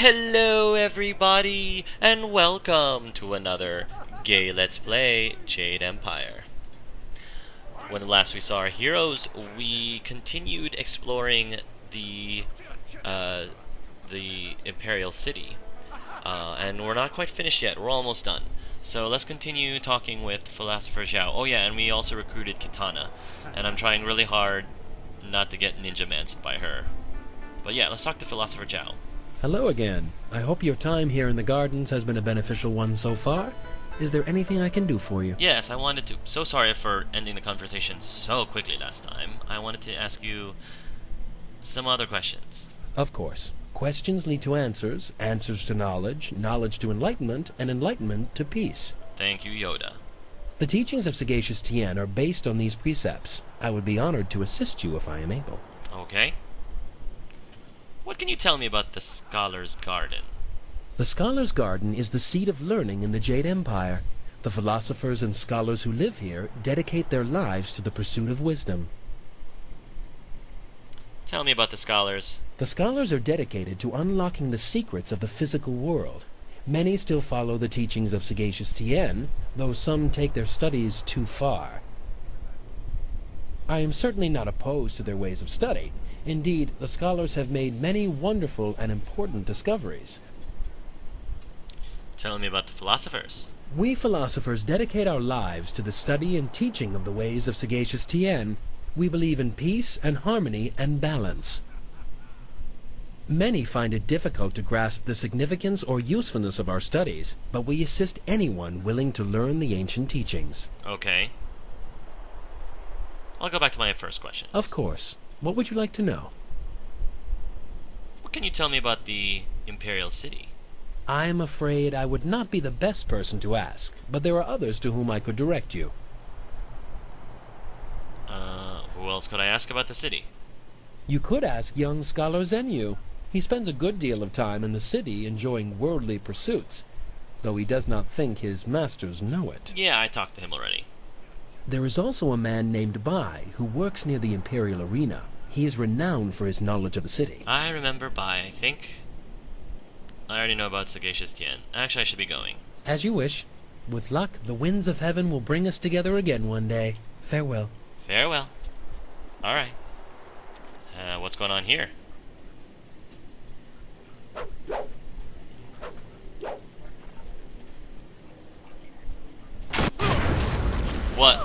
Hello everybody, and welcome to another gay Let's Play Jade Empire. When last we saw our heroes, we continued exploring the Imperial City. And we're not quite finished yet, we're almost done. So let's continue talking with Philosopher Zhao. Oh yeah, and we also recruited Kitana. And I'm trying really hard not to get ninja-manced by her. But yeah, let's talk to Philosopher Zhao. Hello again. I hope your time here in the gardens has been a beneficial one so far. Is there anything I can do for you? Yes, I wanted to... So sorry for ending the conversation so quickly last time. I wanted to ask you some other questions. Of course. Questions lead to answers, answers to knowledge, knowledge to enlightenment, and enlightenment to peace. Thank you, Yoda. The teachings of Sagacious Tien are based on these precepts. I would be honored to assist you if I am able. Okay. What can you tell me about the Scholar's Garden? The Scholar's Garden is the seat of learning in the Jade Empire. The philosophers and scholars who live here dedicate their lives to the pursuit of wisdom. Tell me about the scholars. The scholars are dedicated to unlocking the secrets of the physical world. Many still follow the teachings of Sagacious Tien, though some take their studies too far. I am certainly not opposed to their ways of study. Indeed, the scholars have made many wonderful and important discoveries. Tell me about the philosophers. We philosophers dedicate our lives to the study and teaching of the ways of Sagacious Tien. We believe in peace and harmony and balance. Many find it difficult to grasp the significance or usefulness of our studies, but we assist anyone willing to learn the ancient teachings. Okay. I'll go back to my first question. Of course. What would you like to know? What can you tell me about the Imperial City? I am afraid I would not be the best person to ask, but there are others to whom I could direct you. Who else could I ask about the city? You could ask young Scholar Zenyu. He spends a good deal of time in the city enjoying worldly pursuits, though he does not think his masters know it. Yeah, I talked to him already. There is also a man named Bai who works near the Imperial Arena. He is renowned for his knowledge of the city. I remember Bai, I think. I already know about Sagacious Tien. Actually, I should be going. As you wish. With luck, the winds of heaven will bring us together again one day. Farewell. Farewell. Alright. What's going on here? What?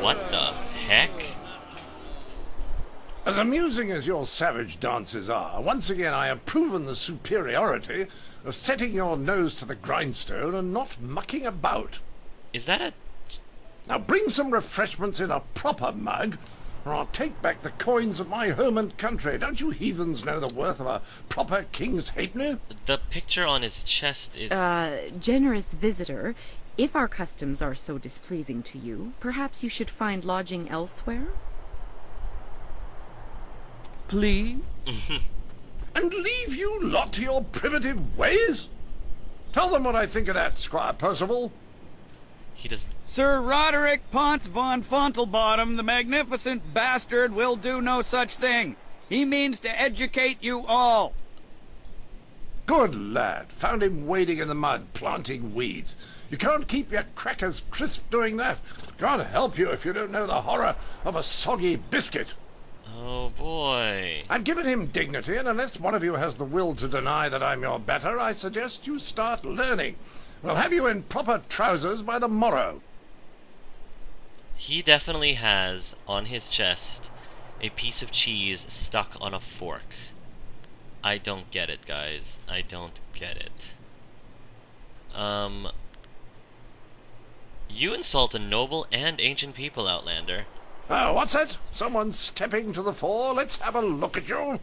What the heck? As amusing as your savage dances are, once again I have proven the superiority of setting your nose to the grindstone and not mucking about. Is that a... Now bring some refreshments in a proper mug, or I'll take back the coins of my home and country. Don't you heathens know the worth of a proper king's halfpenny? The picture on his chest is... Generous visitor, if our customs are so displeasing to you, perhaps you should find lodging elsewhere? Please? And leave you lot to your primitive ways? Tell them what I think of that, Squire Percival. He does... Sir Roderick Ponce von Fontelbottom, the magnificent bastard, will do no such thing. He means to educate you all. Good lad. Found him wading in the mud, planting weeds. You can't keep your crackers crisp doing that. Can't help you if you don't know the horror of a soggy biscuit. Oh boy. I've given him dignity, and unless one of you has the will to deny that I'm your better, I suggest you start learning. We'll have you in proper trousers by the morrow. He definitely has, on his chest, a piece of cheese stuck on a fork. I don't get it, guys. I don't get it. You insult a noble and ancient people, Outlander. Oh, what's that? Someone stepping to the fore? Let's have a look at you.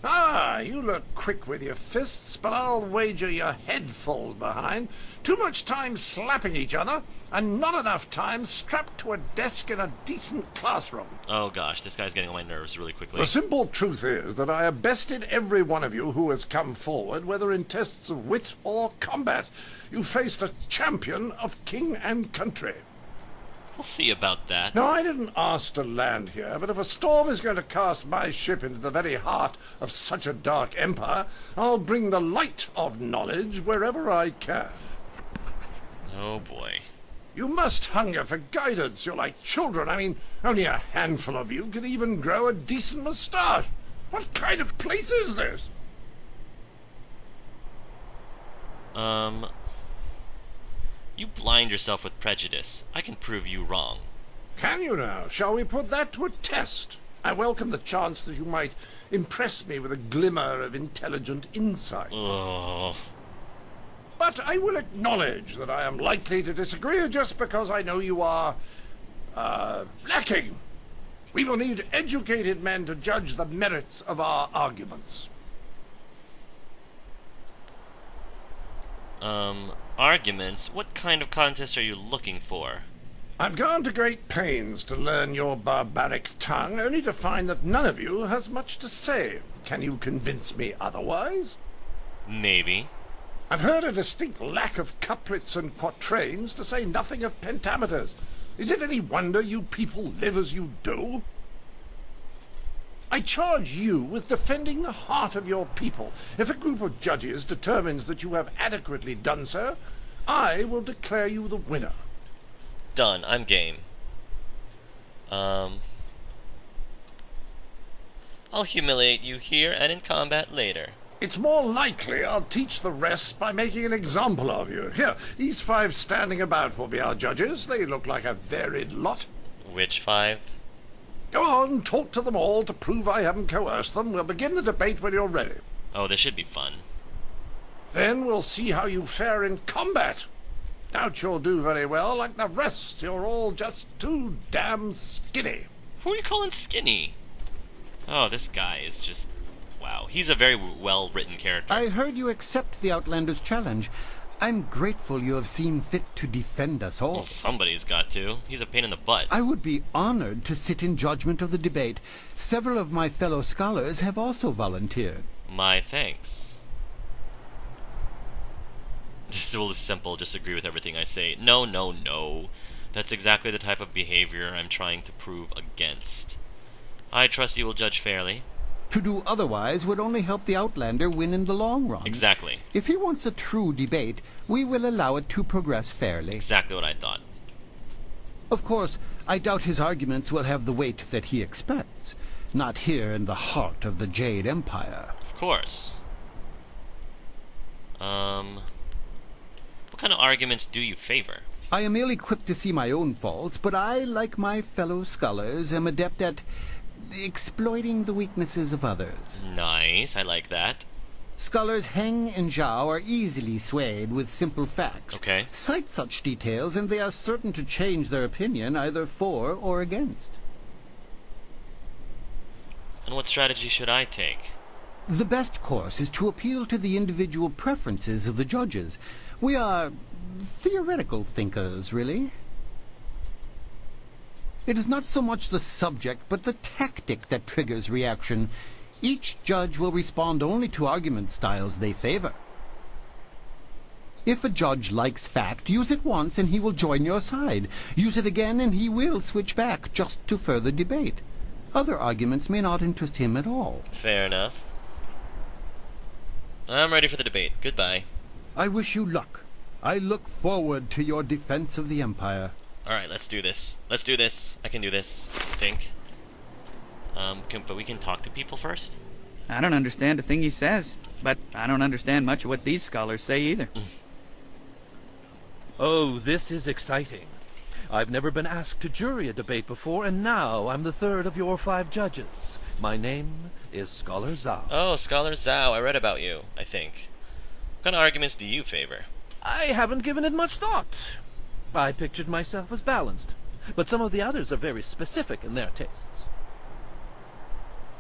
Ah, you look quick with your fists, but I'll wager your head falls behind. Too much time slapping each other, and not enough time strapped to a desk in a decent classroom. Oh gosh, this guy's getting on my nerves really quickly. The simple truth is that I have bested every one of you who has come forward, whether in tests of wit or combat. You faced a champion of king and country. We'll see about that. No, I didn't ask to land here, but if a storm is going to cast my ship into the very heart of such a dark empire, I'll bring the light of knowledge wherever I can. Oh boy. You must hunger for guidance. You're like children. I mean, only a handful of you can even grow a decent moustache. What kind of place is this? You blind yourself with prejudice. I can prove you wrong. Can you now? Shall we put that to a test? I welcome the chance that you might impress me with a glimmer of intelligent insight. Ugh. But I will acknowledge that I am likely to disagree just because I know you are, lacking. We will need educated men to judge the merits of our arguments. Arguments? What kind of contest are you looking for? I've gone to great pains to learn your barbaric tongue, only to find that none of you has much to say. Can you convince me otherwise? Maybe. I've heard a distinct lack of couplets and quatrains, to say nothing of pentameters. Is it any wonder you people live as you do? I charge you with defending the heart of your people. If a group of judges determines that you have adequately done so, I will declare you the winner. Done. I'm game. I'll humiliate you here and in combat later. It's more likely I'll teach the rest by making an example of you. Here, these 5 standing about will be our judges. They look like a varied lot. Which 5? Go on, talk to them all to prove I haven't coerced them. We'll begin the debate when you're ready. Oh, this should be fun. Then we'll see how you fare in combat. Doubt you'll do very well. Like the rest, you're all just too damn skinny. Who are you calling skinny? Oh, this guy is just... wow. He's a very well-written character. I heard you accept the Outlander's challenge. I'm grateful you have seen fit to defend us all. Well, somebody's got to. He's a pain in the butt. I would be honored to sit in judgment of the debate. Several of my fellow scholars have also volunteered. My thanks. This is simple. Just agree with everything I say. No, no, no. That's exactly the type of behavior I'm trying to prove against. I trust you will judge fairly. To do otherwise would only help the Outlander win in the long run. Exactly. If he wants a true debate, we will allow it to progress fairly. Exactly what I thought. Of course, I doubt his arguments will have the weight that he expects. Not here in the heart of the Jade Empire. Of course. What kind of arguments do you favor? I am ill-equipped to see my own faults, but I, like my fellow scholars, am adept at exploiting the weaknesses of others. Nice, I like that. Scholars Heng and Zhao are easily swayed with simple facts. Okay. Cite such details and they are certain to change their opinion either for or against. And what strategy should I take? The best course is to appeal to the individual preferences of the judges. We are theoretical thinkers, really. It is not so much the subject, but the tactic that triggers reaction. Each judge will respond only to argument styles they favor. If a judge likes fact, use it once and he will join your side. Use it again and he will switch back just to further debate. Other arguments may not interest him at all. Fair enough. I'm ready for the debate. Goodbye. I wish you luck. I look forward to your defense of the Empire. Alright, let's do this. Let's do this. I can do this, I think. But we can talk to people first? I don't understand a thing he says, but I don't understand much of what these scholars say either. Oh, this is exciting. I've never been asked to jury a debate before, and now I'm the third of your 5 judges. My name is Scholar Zhao. Oh, Scholar Zhao, I read about you, I think. What kind of arguments do you favor? I haven't given it much thought. I pictured myself as balanced, but some of the others are very specific in their tastes.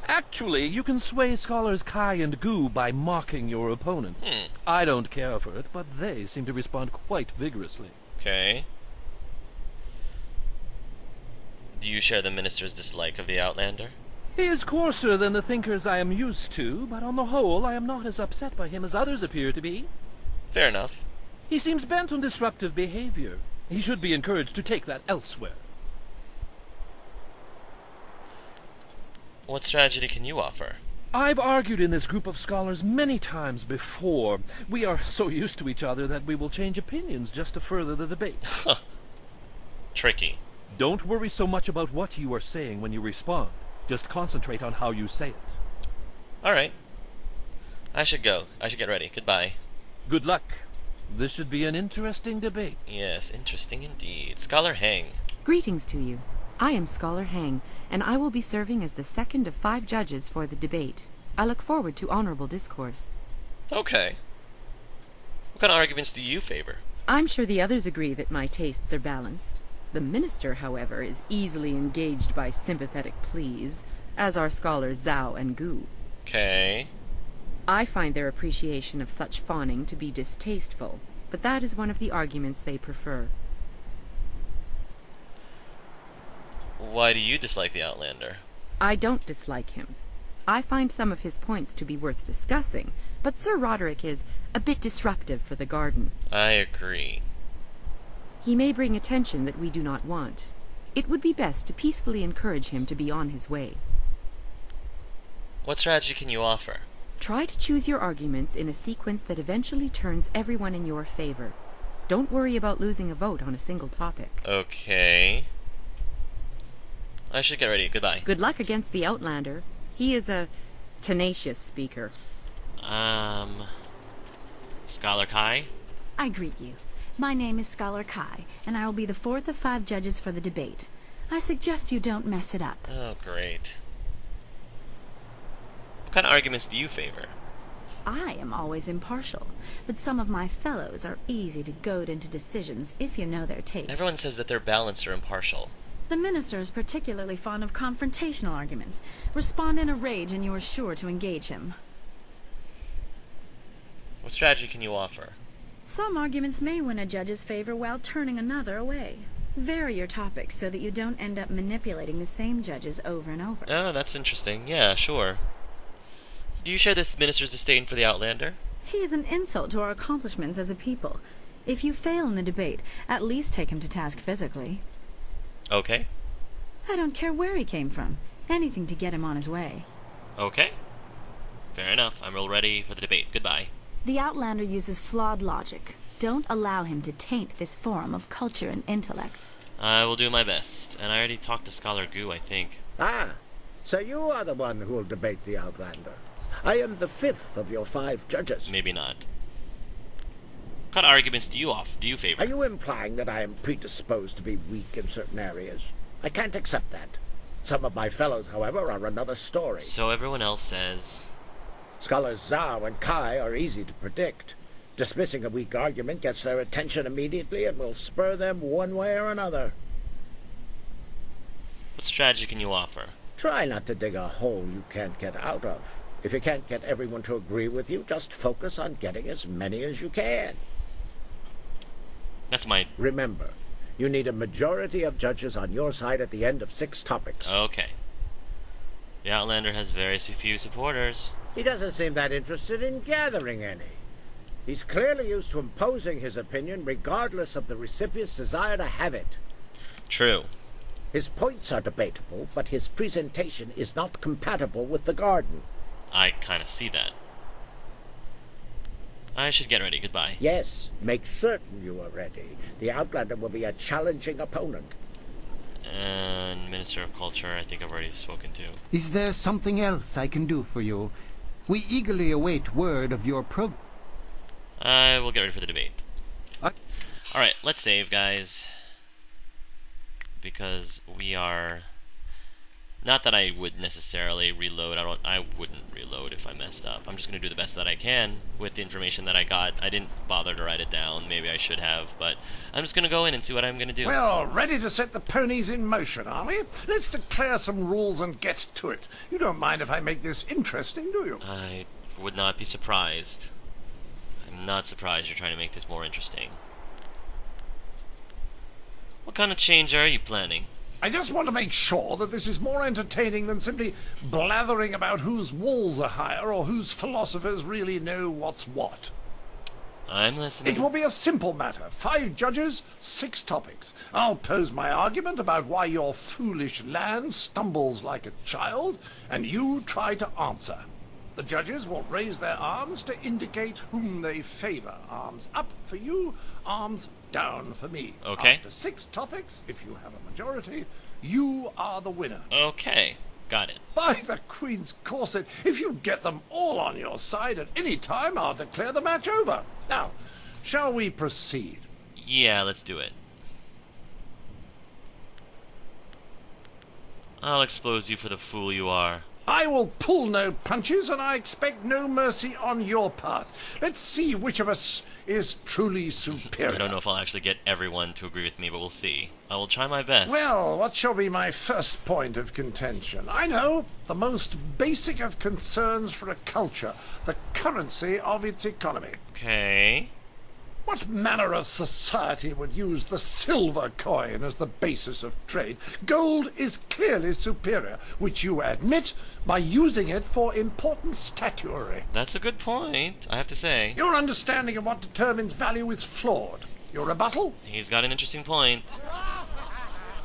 Actually, you can sway scholars Kai and Gu by mocking your opponent. I don't care for it, but they seem to respond quite vigorously. Okay. Do you share the minister's dislike of the Outlander? He is coarser than the thinkers I am used to, but on the whole I am not as upset by him as others appear to be. Fair enough. He seems bent on disruptive behavior. He should be encouraged to take that elsewhere. What strategy can you offer? I've argued in this group of scholars many times before. We are so used to each other that we will change opinions just to further the debate. Tricky. Don't worry so much about what you are saying when you respond. Just concentrate on how you say it. Alright. I should go. I should get ready. Goodbye. Good luck. This should be an interesting debate. Yes, interesting indeed. Scholar Hang. Greetings to you. I am Scholar Hang, and I will be serving as the second of 5 judges for the debate. I look forward to honorable discourse. Okay. What kind of arguments do you favor? I'm sure the others agree that my tastes are balanced. The minister, however, is easily engaged by sympathetic pleas, as are scholars Zhao and Gu. Okay. I find their appreciation of such fawning to be distasteful, but that is one of the arguments they prefer. Why do you dislike the Outlander? I don't dislike him. I find some of his points to be worth discussing, but Sir Roderick is a bit disruptive for the garden. I agree. He may bring attention that we do not want. It would be best to peacefully encourage him to be on his way. What strategy can you offer? Try to choose your arguments in a sequence that eventually turns everyone in your favor. Don't worry about losing a vote on a single topic. Okay. I should get ready. Goodbye. Good luck against the Outlander. He is a tenacious speaker. Scholar Kai? I greet you. My name is Scholar Kai, and I will be the 4th of 5 judges for the debate. I suggest you don't mess it up. Oh, great. What kind of arguments do you favor? I am always impartial, but some of my fellows are easy to goad into decisions if you know their tastes. Everyone says that they're balanced or impartial. The minister is particularly fond of confrontational arguments. Respond in a rage and you are sure to engage him. What strategy can you offer? Some arguments may win a judge's favor while turning another away. Vary your topics so that you don't end up manipulating the same judges over and over. Oh, that's interesting. Yeah, sure. Do you share this minister's disdain for the Outlander? He is an insult to our accomplishments as a people. If you fail in the debate, at least take him to task physically. Okay. I don't care where he came from. Anything to get him on his way. Okay. Fair enough. I'm all ready for the debate. Goodbye. The Outlander uses flawed logic. Don't allow him to taint this forum of culture and intellect. I will do my best. And I already talked to Scholar Gu, I think. Ah, so you are the one who will debate the Outlander. I am the 5th of your 5 judges. Maybe not. What kind of arguments do you favor? Are you implying that I am predisposed to be weak in certain areas? I can't accept that. Some of my fellows, however, are another story. So everyone else says... Scholars Zhao and Kai are easy to predict. Dismissing a weak argument gets their attention immediately and will spur them one way or another. What strategy can you offer? Try not to dig a hole you can't get out of. If you can't get everyone to agree with you, just focus on getting as many as you can. That's my... Remember, you need a majority of judges on your side at the end of 6 topics. Okay. The Outlander has very few supporters. He doesn't seem that interested in gathering any. He's clearly used to imposing his opinion regardless of the recipient's desire to have it. True. His points are debatable, but his presentation is not compatible with the garden. I kind of see that. I should get ready. Goodbye. Yes, make certain you are ready. The Outlander will be a challenging opponent. And Minister of Culture, I think I've already spoken to. Is there something else I can do for you? We eagerly await word of your I will get ready for the debate. Uh- Alright, let's save, guys. Because we are... Not that I would necessarily reload. I wouldn't reload if I messed up. I'm just going to do the best that I can with the information that I got. I didn't bother to write it down. Maybe I should have, but I'm just going to go in and see what I'm going to do. Well, ready to set the ponies in motion, are we? Let's declare some rules and get to it. You don't mind if I make this interesting, do you? I would not be surprised. I'm not surprised you're trying to make this more interesting. What kind of change are you planning? I just want to make sure that this is more entertaining than simply blathering about whose walls are higher or whose philosophers really know what's what. I'm listening. It will be a simple matter. 5 judges, 6 topics. I'll pose my argument about why your foolish land stumbles like a child, and you try to answer. The judges will raise their arms to indicate whom they favor. Arms up for you, arms down for me. Okay. After 6 topics, if you have a majority, you are the winner. Okay, got it. By the Queen's corset, if you get them all on your side at any time, I'll declare the match over. Now, shall we proceed? Yeah, let's do it. I'll expose you for the fool you are. I will pull no punches, and I expect no mercy on your part. Let's see which of us is truly superior. I don't know if I'll actually get everyone to agree with me, but we'll see. I will try my best. Well, what shall be my first point of contention? I know, the most basic of concerns for a culture, the currency of its economy. Okay. What manner of society would use the silver coin as the basis of trade? Gold is clearly superior, which you admit by using it for important statuary. That's a good point, I have to say. Your understanding of what determines value is flawed. Your rebuttal? He's got an interesting point.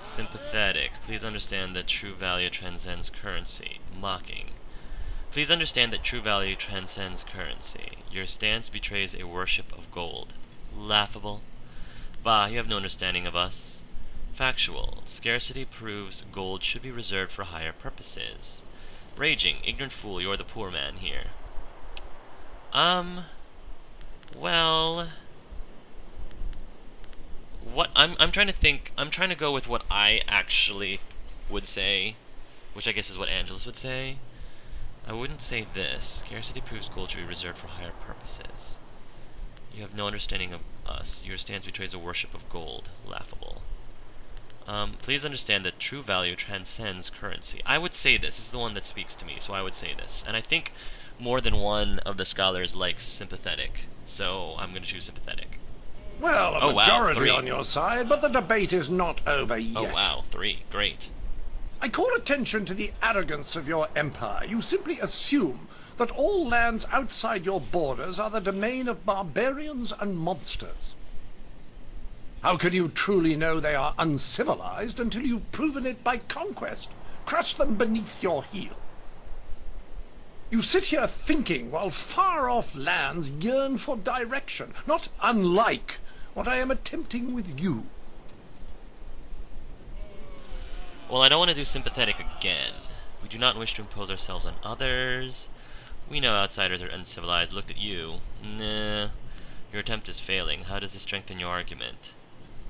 Sympathetic. Please understand that true value transcends currency. Mocking. Please understand that true value transcends currency. Your stance betrays a worship of gold. Laughable. Bah, you have no understanding of us. Factual. Scarcity proves gold should be reserved for higher purposes. Raging. Ignorant fool, you're the poor man here. Well... What, I'm trying to think, I'm trying to go with what I actually would say, which I guess is what Angelus would say. I wouldn't say this. Scarcity proves gold should be reserved for higher purposes. You have no understanding of us. Your stance betrays a worship of gold. Laughable. Please understand that true value transcends currency. I would say this. This is the one that speaks to me, so I would say this. And I think more than one of the scholars likes sympathetic, so I'm going to choose sympathetic. Well, a majority wow, on your side, but the debate is not over yet. Oh wow, 3. Great. I call attention to the arrogance of your empire. You simply assume that all lands outside your borders are the domain of barbarians and monsters. How can you truly know they are uncivilized until you've proven it by conquest? Crush them beneath your heel. You sit here thinking while far-off lands yearn for direction, not unlike what I am attempting with you. Well, I don't want to do sympathetic again. We do not wish to impose ourselves on others. We know outsiders are uncivilized. Look at you. Nah. Your attempt is failing. How does this strengthen your argument?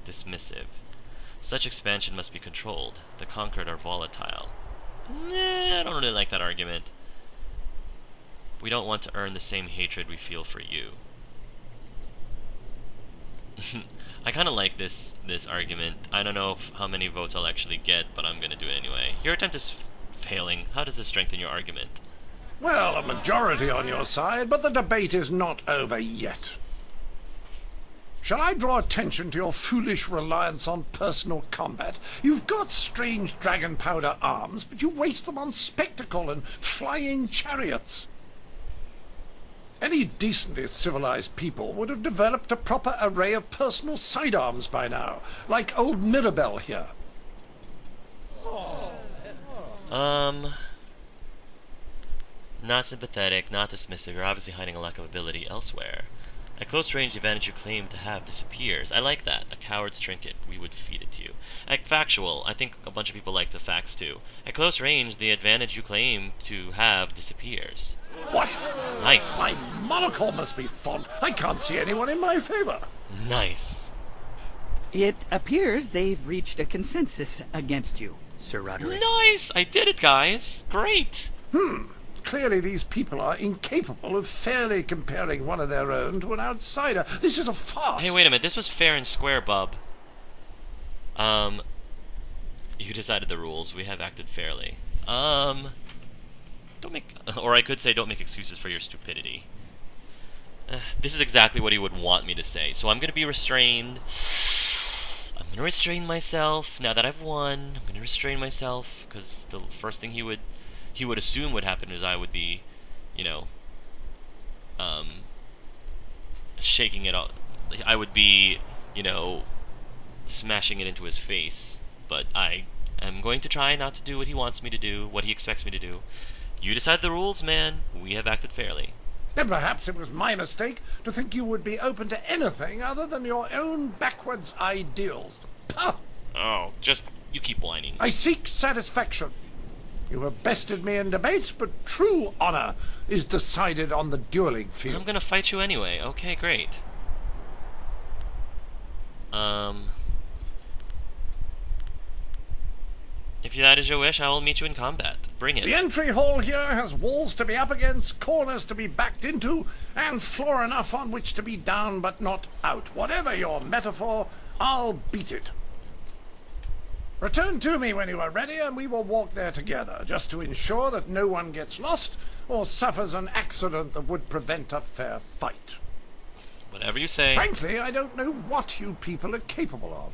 Dismissive. Such expansion must be controlled. The conquered are volatile. Nah, I don't really like that argument. We don't want to earn the same hatred we feel for you. I kind of like this argument. I don't know how many votes I'll actually get, but I'm going to do it anyway. Your attempt is failing. How does this strengthen your argument? Well, a majority on your side, but the debate is not over yet. Shall I draw attention to your foolish reliance on personal combat? You've got strange dragon powder arms, but you waste them on spectacle and flying chariots. Any decently civilized people would have developed a proper array of personal sidearms by now, like old Mirabelle here. Not sympathetic, not dismissive. You're obviously hiding a lack of ability elsewhere. At close range, the advantage you claim to have disappears. I like that. A coward's trinket. We would feed it to you. At factual, I think a bunch of people like the facts too. At close range, the advantage you claim to have disappears. What? Nice. My monocle must be fond. I can't see anyone in my favor. Nice. It appears they've reached a consensus against you, Sir Roderick. Nice! I did it, guys. Great. Clearly these people are incapable of fairly comparing one of their own to an outsider. This is a farce. Hey, wait a minute. This was fair and square, bub. You decided the rules. We have acted fairly. Don't make... Or I could say don't make excuses for your stupidity. This is exactly what he would want me to say. So I'm going to be restrained. I'm going to restrain myself. Now that I've won, I'm going to restrain myself. Because the first thing he would assume would happen is I would be, you know, shaking it off. I would be, you know, smashing it into his face. But I am going to try not to do what he wants me to do, what he expects me to do. You decide the rules, man. We have acted fairly. Then perhaps it was my mistake to think you would be open to anything other than your own backwards ideals. Pah! Oh, just you keep whining. I seek satisfaction. You have bested me in debates, but true honor is decided on the dueling field. I'm gonna fight you anyway. Okay, great. If that is your wish, I will meet you in combat. Bring it. The entry hall here has walls to be up against, corners to be backed into, and floor enough on which to be down but not out. Whatever your metaphor, I'll beat it. Return to me when you are ready, and we will walk there together, just to ensure that no one gets lost or suffers an accident that would prevent a fair fight. Whatever you say. Frankly, I don't know what you people are capable of.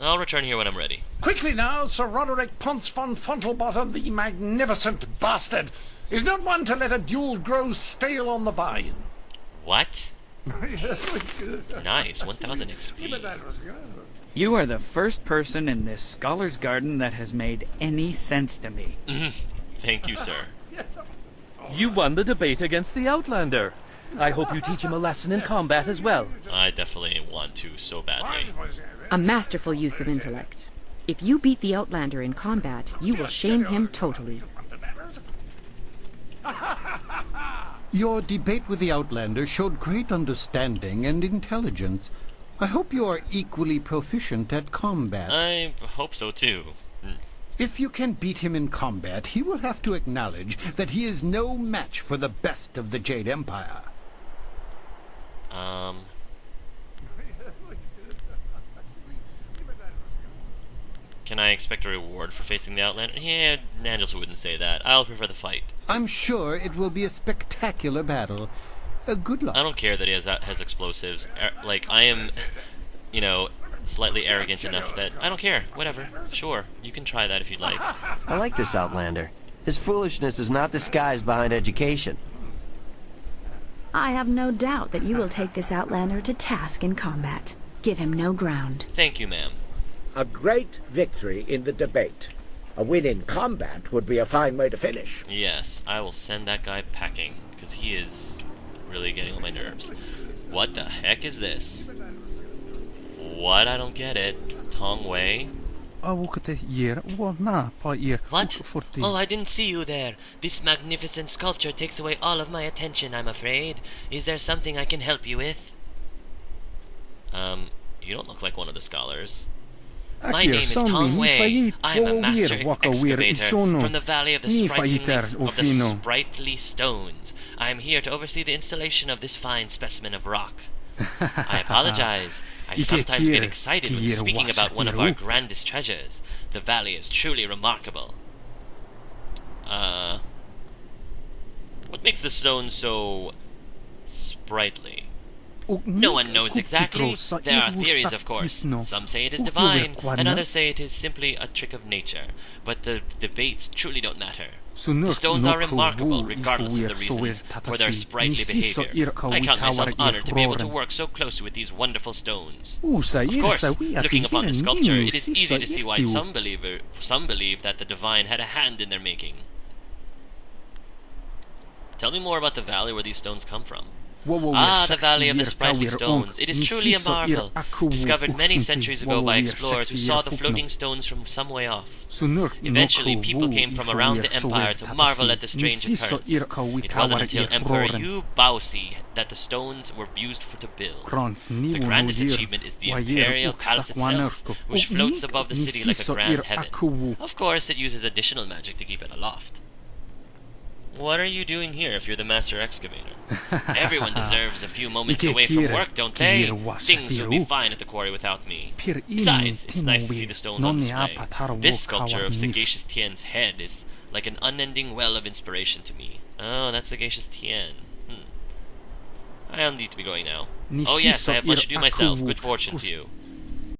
I'll return here when I'm ready. Quickly now, Sir Roderick Ponce von Fontelbottom, the magnificent bastard, is not one to let a duel grow stale on the vine. What? Nice, 1000 XP. You are the first person in this scholar's garden that has made any sense to me. Thank you, sir. You won the debate against the Outlander. I hope you teach him a lesson in combat as well. I definitely want to so badly. A masterful use of intellect. If you beat the Outlander in combat, you will shame him totally. Your debate with the Outlander showed great understanding and intelligence. I hope you are equally proficient at combat. I hope so too. If you can beat him in combat, he will have to acknowledge that he is no match for the best of the Jade Empire. Can I expect a reward for facing the Outlander? Yeah, Angelus wouldn't say that. I'll prefer the fight. I'm sure it will be a spectacular battle. Good luck. I don't care that he has explosives. Like, I am, you know, slightly arrogant enough that I don't care. Whatever. Sure. You can try that if you'd like. I like this Outlander. His foolishness is not disguised behind education. I have no doubt that you will take this Outlander to task in combat. Give him no ground. Thank you, ma'am. A great victory in the debate. A win in combat would be a fine way to finish. Yes, I will send that guy packing, because he is really getting on my nerves. What the heck is this? What? I don't get it. Tong Wei? What? Oh, I didn't see you there. This magnificent sculpture takes away all of my attention, I'm afraid. Is there something I can help you with? You don't look like one of the scholars. My name is Tong Wei. I'm a master excavator from the Valley of the Sprightly Stones. I am here to oversee the installation of this fine specimen of rock. I apologize. I sometimes get excited when speaking about one of our grandest treasures. The valley is truly remarkable. What makes the stone so sprightly? No one knows exactly. There are theories, of course. Some say it is divine, and others say it is simply a trick of nature. But the debates truly don't matter. The stones are remarkable, regardless of the reasons for their sprightly behavior. I count myself honored to be able to work so closely with these wonderful stones. Of course, looking upon the sculpture, it is easy to see why some believe that the divine had a hand in their making. Tell me more about the valley where these stones come from. The Valley of the Sprightly Stones. It is truly a marvel. Discovered many centuries ago by explorers who saw the floating stones from some way off. Eventually, people came from around the empire to marvel at the strange occurrence. It wasn't until Emperor Yu Baozi that the stones were used to build. The grandest achievement is the Imperial Palace itself, which floats above the city like a grand heaven. Of course, it uses additional magic to keep it aloft. What are you doing here if you're the master excavator? Everyone deserves a few moments away from work, don't they? Things would be fine at the quarry without me. Besides, it's nice to see the stones on display. This sculpture of Sagacious Tien's head is like an unending well of inspiration to me. Oh, that's Sagacious Tien. I'll need to be going now. Oh yes, I have much to do myself. Good fortune to you.